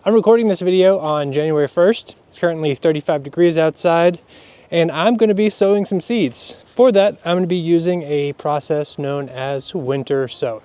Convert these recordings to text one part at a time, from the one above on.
I'm recording this video on January 1st. It's currently 35 degrees outside, and I'm going to be sowing some seeds. For that, I'm going to be using a process known as winter sowing.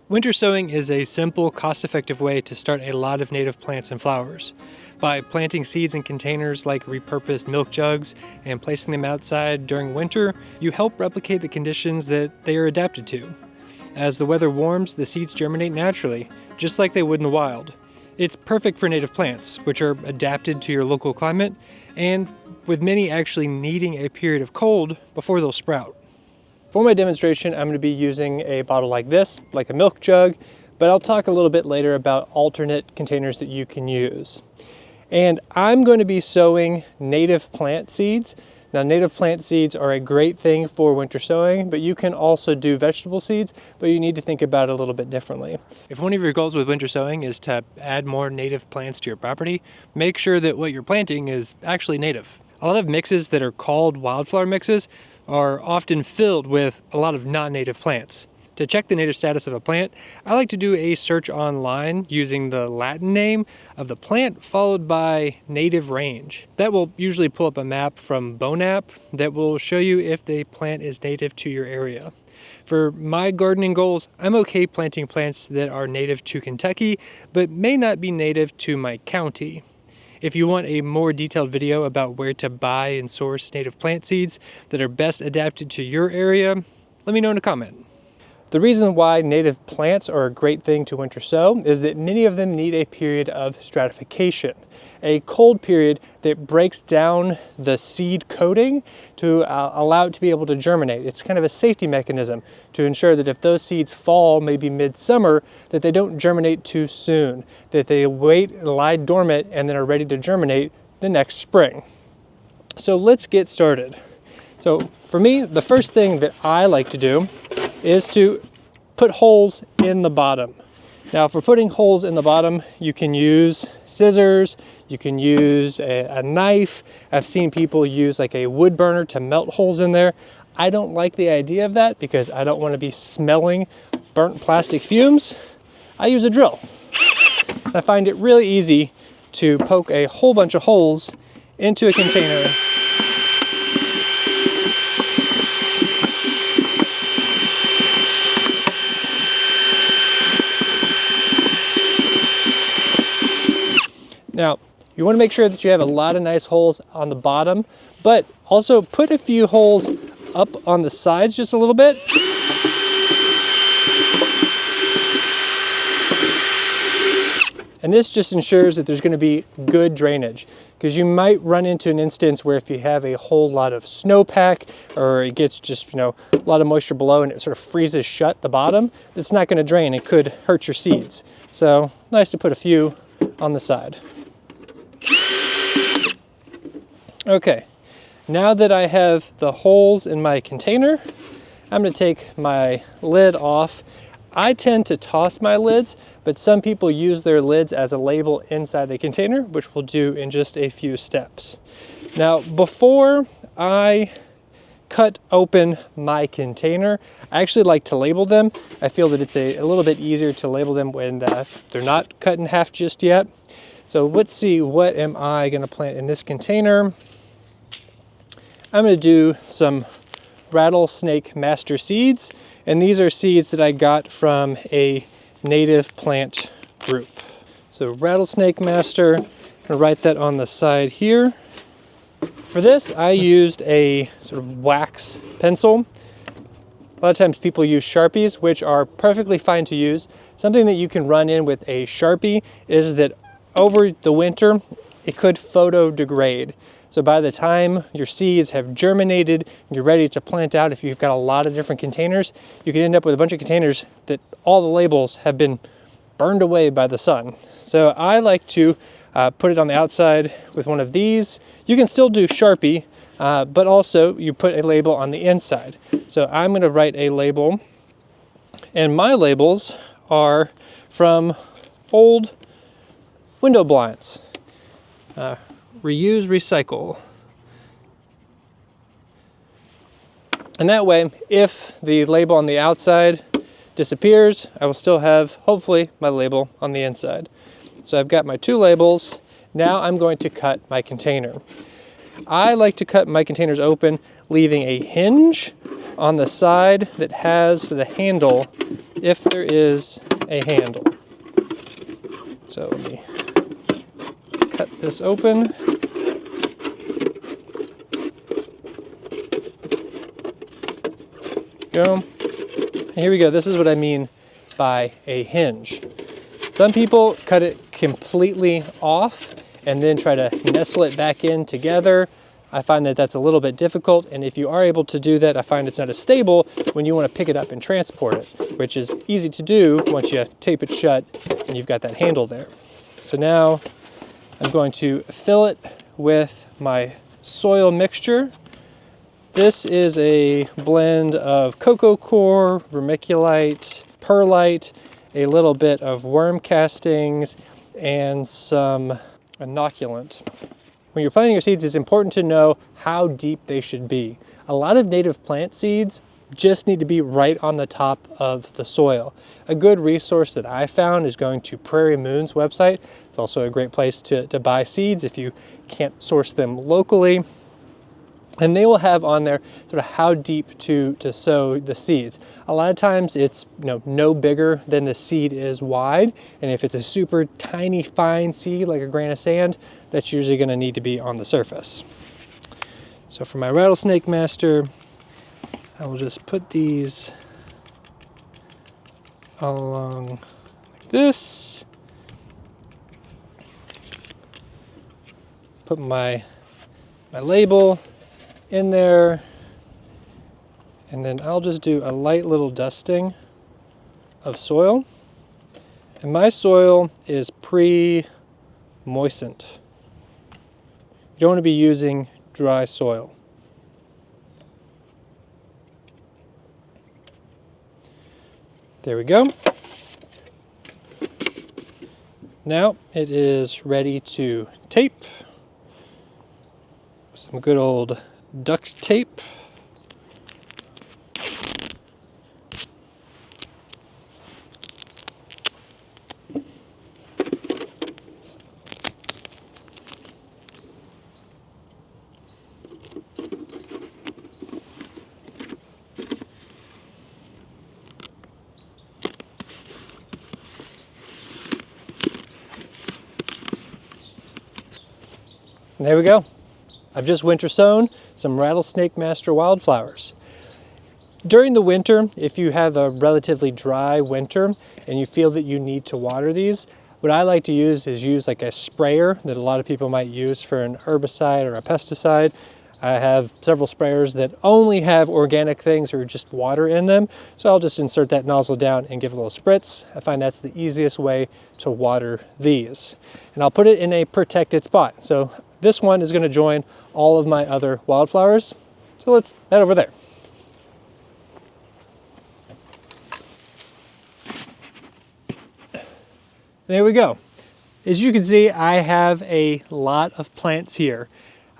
Winter sowing is a simple, cost-effective way to start a lot of native plants and flowers. By planting seeds in containers like repurposed milk jugs and placing them outside during winter, you help replicate the conditions that they are adapted to. As the weather warms, the seeds germinate naturally, just like they would in the wild. It's perfect for native plants, which are adapted to your local climate, and with many actually needing a period of cold before they'll sprout. For my demonstration, I'm going to be using a bottle like this, like a milk jug, but I'll talk a little bit later about alternate containers that you can use. And I'm going to be sowing native plant seeds. Now, native plant seeds are a great thing for winter sowing, but you can also do vegetable seeds, but you need to think about it a little bit differently. If one of your goals with winter sowing is to add more native plants to your property, make sure that what you're planting is actually native. A lot of mixes that are called wildflower mixes are often filled with a lot of non-native plants. To check the native status of a plant, I like to do a search online using the Latin name of the plant followed by native range. That will usually pull up a map from Bonap that will show you if the plant is native to your area. For my gardening goals, I'm okay planting plants that are native to Kentucky, but may not be native to my county. If you want a more detailed video about where to buy and source native plant seeds that are best adapted to your area, let me know in a comment. The reason why native plants are a great thing to winter sow is that many of them need a period of stratification, a cold period that breaks down the seed coating to allow it to be able to germinate. It's kind of a safety mechanism to ensure that if those seeds fall maybe midsummer, that they don't germinate too soon, that they wait, lie dormant, and then are ready to germinate the next spring. So let's get started. So for me, the first thing that I like to do is to put holes in the bottom. Now, for putting holes in the bottom, you can use scissors, you can use a knife. I've seen people use like a wood burner to melt holes in there. I don't like the idea of that because I don't want to be smelling burnt plastic fumes. I use a drill. I find it really easy to poke a whole bunch of holes into a container. Now, you want to make sure that you have a lot of nice holes on the bottom, but also put a few holes up on the sides just a little bit. And this just ensures that there's going to be good drainage, because you might run into an instance where if you have a whole lot of snowpack or it gets just, a lot of moisture below and it sort of freezes shut the bottom, it's not going to drain. It could hurt your seeds. So nice to put a few on the side. Okay, now that I have the holes in my container, I'm going to take my lid off. I tend to toss my lids, but some people use their lids as a label inside the container, which we'll do in just a few steps. Now, before I cut open my container, I actually like to label them. I feel that it's a little bit easier to label them when they're not cut in half just yet. So let's see, what am I going to plant in this container? I'm going to do some rattlesnake master seeds, and these are seeds that I got from a native plant group. So rattlesnake master, I'm going to write that on the side here. For this, I used a sort of wax pencil. A lot of times people use Sharpies, which are perfectly fine to use. Something that you can run in with a Sharpie is that over the winter, it could photo degrade. So by the time your seeds have germinated, and you're ready to plant out, if you've got a lot of different containers, you can end up with a bunch of containers that all the labels have been burned away by the sun. So I like to put it on the outside with one of these. You can still do Sharpie, but also you put a label on the inside. So I'm going to write a label, and my labels are from old window blinds. Reuse, recycle. And that way, if the label on the outside disappears, I will still have, hopefully, my label on the inside. So I've got my 2 labels. Now I'm going to cut my container. I like to cut my containers open, leaving a hinge on the side that has the handle, if there is a handle. So let me cut this open. Go. And here we go. This is what I mean by a hinge. Some people cut it completely off and then try to nestle it back in together. I find that that's a little bit difficult, and if you are able to do that, I find it's not as stable when you want to pick it up and transport it, which is easy to do once you tape it shut and you've got that handle there. So now I'm going to fill it with my soil mixture. This is a blend of cocoa coir, vermiculite, perlite, a little bit of worm castings, and some inoculant. When you're planting your seeds, it's important to know how deep they should be. A lot of native plant seeds just need to be right on the top of the soil. A good resource that I found is going to Prairie Moon's website. It's also a great place to buy seeds if you can't source them locally. And they will have on there sort of how deep to sow the seeds. A lot of times it's no bigger than the seed is wide. And if it's a super tiny fine seed like a grain of sand, that's usually going to need to be on the surface. So for my rattlesnake master, I will just put these all along like this. Put my label in there, and then I'll just do a light little dusting of soil. And my soil is pre-moistened. You don't want to be using dry soil. There we go. Now it is ready to tape. Some good old duct tape. And there we go. I've just winter sown some rattlesnake master wildflowers. During the winter, if you have a relatively dry winter and you feel that you need to water these, what I like to use is like a sprayer that a lot of people might use for an herbicide or a pesticide. I have several sprayers that only have organic things or just water in them, so I'll just insert that nozzle down and give a little spritz. I find that's the easiest way to water these. And I'll put it in a protected spot. So this one is going to join all of my other wildflowers. So let's head over there. There we go. As you can see, I have a lot of plants here.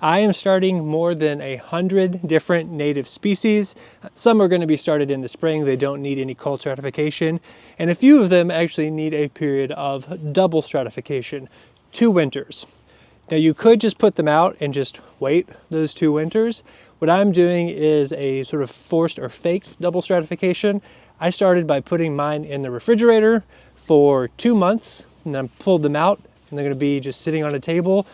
I am starting more than 100 different native species. Some are going to be started in the spring. They don't need any cold stratification. And a few of them actually need a period of double stratification, 2 winters. Now you could just put them out and just wait those 2 winters. What I'm doing is a sort of forced or faked double stratification. I started by putting mine in the refrigerator for 2 months, and then pulled them out, and they're going to be just sitting on a table,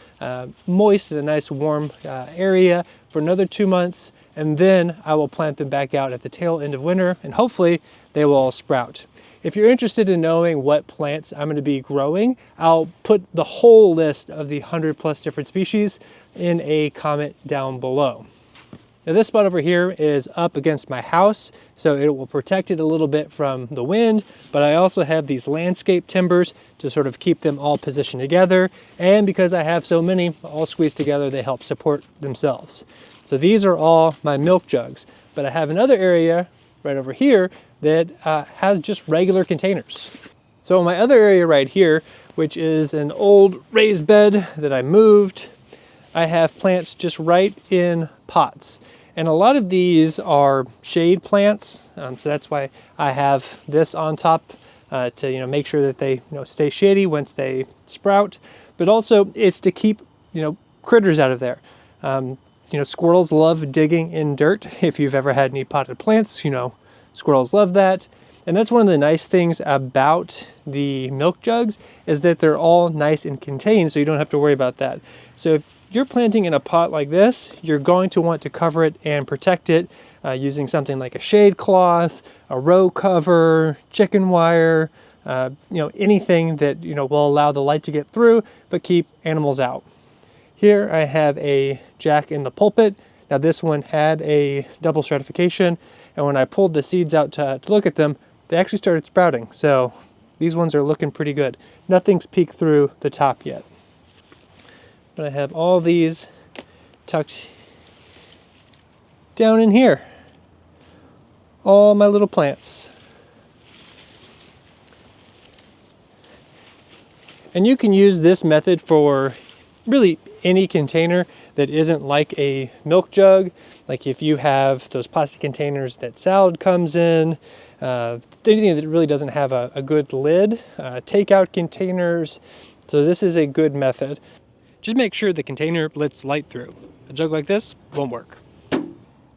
moist in a nice warm area for another 2 months, and then I will plant them back out at the tail end of winter, and hopefully they will all sprout. If you're interested in knowing what plants I'm going to be growing, I'll put the whole list of the 100+ different species in a comment down below. Now this spot over here is up against my house, so it will protect it a little bit from the wind, but I also have these landscape timbers to sort of keep them all positioned together, and because I have so many all squeezed together, they help support themselves. So these are all my milk jugs, but I have another area right over here that has just regular containers. So my other area right here, which is an old raised bed that I moved, I have plants just right in pots. And a lot of these are shade plants, so that's why I have this on top to make sure that they stay shady once they sprout, but also it's to keep critters out of there. Squirrels love digging in dirt. If you've ever had any potted plants, squirrels love that. And that's one of the nice things about the milk jugs is that they're all nice and contained, so you don't have to worry about that. So if you're planting in a pot like this, you're going to want to cover it and protect it using something like a shade cloth, a row cover, chicken wire, anything that will allow the light to get through but keep animals out. Here I have a jack in the pulpit. Now this one had a double stratification, and when I pulled the seeds out to look at them, they actually started sprouting. So these ones are looking pretty good. Nothing's peeked through the top yet. But I have all these tucked down in here. All my little plants. And you can use this method for really any container that isn't like a milk jug. Like if you have those plastic containers that salad comes in, anything that really doesn't have a good lid, takeout containers. So this is a good method. Just make sure the container lets light through. A jug like this won't work.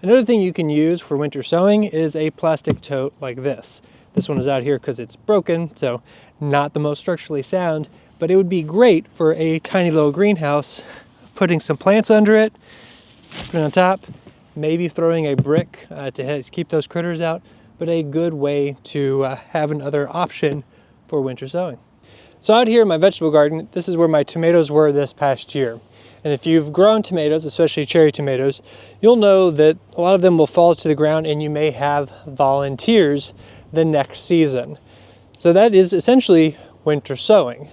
Another thing you can use for winter sowing is a plastic tote like this. This one is out here because it's broken, so not the most structurally sound, but it would be great for a tiny little greenhouse, putting some plants under it, putting it on top, maybe throwing a brick to keep those critters out, but a good way to have another option for winter sowing. So out here in my vegetable garden, this is where my tomatoes were this past year. And if you've grown tomatoes, especially cherry tomatoes, you'll know that a lot of them will fall to the ground and you may have volunteers the next season. So that is essentially winter sowing.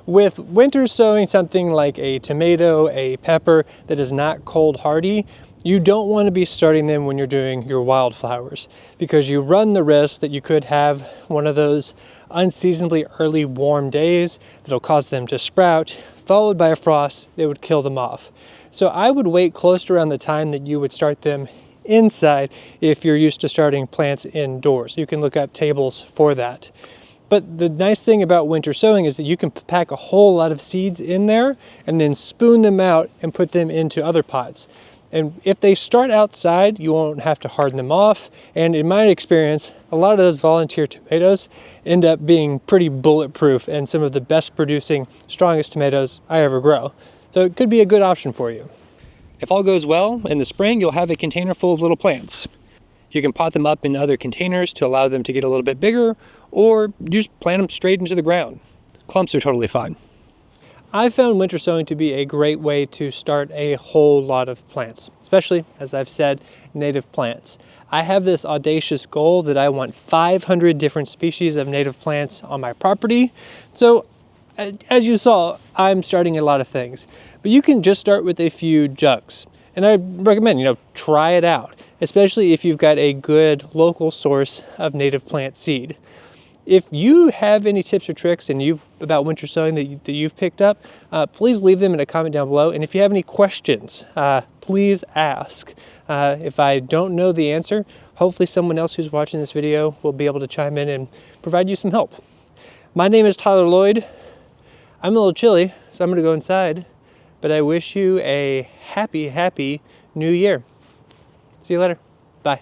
With winter sowing something like a tomato, a pepper that is not cold hardy, you don't want to be starting them when you're doing your wildflowers, because you run the risk that you could have one of those unseasonably early warm days that'll cause them to sprout, followed by a frost that would kill them off. So I would wait close to around the time that you would start them inside if you're used to starting plants indoors. You can look up tables for that. But the nice thing about winter sowing is that you can pack a whole lot of seeds in there and then spoon them out and put them into other pots. And if they start outside, you won't have to harden them off. And in my experience, a lot of those volunteer tomatoes end up being pretty bulletproof and some of the best producing, strongest tomatoes I ever grow. So it could be a good option for you. If all goes well, in the spring, you'll have a container full of little plants. You can pot them up in other containers to allow them to get a little bit bigger, or just plant them straight into the ground. Clumps are totally fine. I found winter sowing to be a great way to start a whole lot of plants, especially, as I've said, native plants. I have this audacious goal that I want 500 different species of native plants on my property. So, as you saw, I'm starting a lot of things. But you can just start with a few jugs. And I recommend, try it out, especially if you've got a good local source of native plant seed. If you have any tips or tricks about winter sowing that you've picked up, please leave them in a comment down below. And if you have any questions, please ask. If I don't know the answer, hopefully someone else who's watching this video will be able to chime in and provide you some help. My name is Tyler Lloyd. I'm a little chilly, so I'm going to go inside. But I wish you a happy, happy new year. See you later. Bye.